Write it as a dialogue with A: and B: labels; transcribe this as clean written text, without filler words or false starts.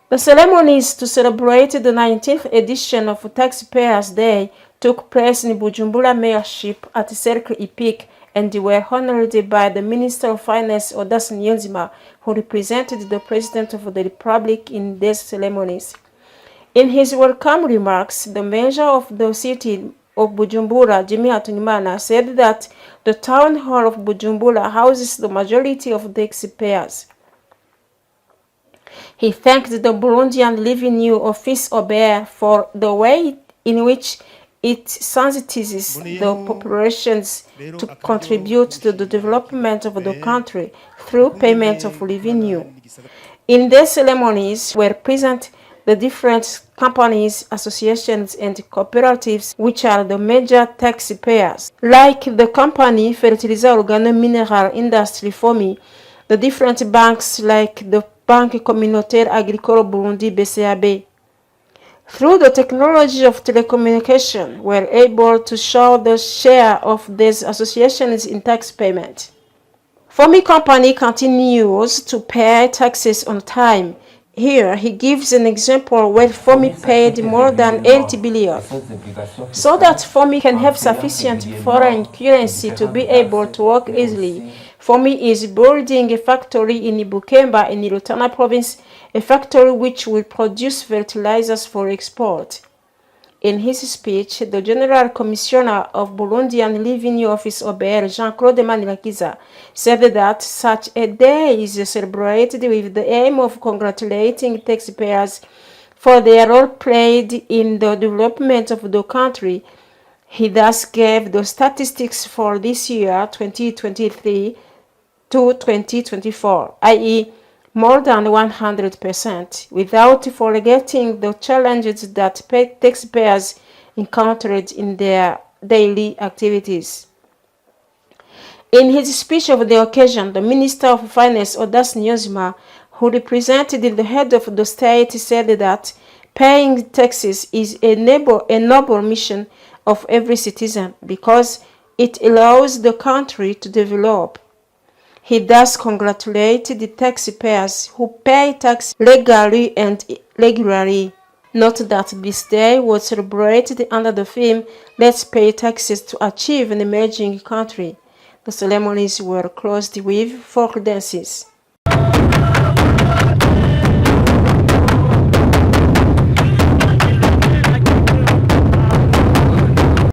A: The ceremonies to celebrate the 19th edition of Taxpayers Day took place in Bujumbura mayorship at Cercle Hippique and were honored by the Minister of Finance Audace, who represented the President of the Republic in these ceremonies. In his welcome remarks, the mayor of the city of Bujumbura, Jimmy HATUNGIMANA, said that the town hall of Bujumbura houses the majority of taxpayers. He thanked the Burundian Revenues Office OBR for the way in which it sensitizes the populations to contribute to the development of the country through payment of revenue. In these ceremonies were present the different companies, associations, and cooperatives which are the major taxpayers, like the company Fertilisant Organo Mineral Industry FOMI, the different banks like the Banque Communautaire Agricole Burundi BCAB. Through the technology of telecommunication, we are able to show the share of these associations in tax payment. FOMI company continues to pay taxes on time. Here, he gives an example where FOMI paid more than 80 billion. So that FOMI can have sufficient foreign currency to be able to work easily, FOMI is building a factory in Bukemba in Rutana province, a factory which will produce fertilizers for export. In his speech, the General Commissioner of Burundian Revenues Office OBR, Jean-Claude Manirakiza, said that such a day is celebrated with the aim of congratulating taxpayers for their role played in the development of the country. He thus gave the statistics for this year, 2023 to 2024, i.e., more than 100%, without forgetting the challenges that taxpayers encountered in their daily activities. In his speech of the occasion, the Minister of Finance, Audace, who represented the head of the state, said that paying taxes is a noble mission of every citizen because it allows the country to develop. He thus congratulated the taxpayers who pay tax legally and regularly. Note that this day was celebrated under the theme Let's Pay Taxes to Achieve an Emerging Country. The ceremonies were closed with folk dances.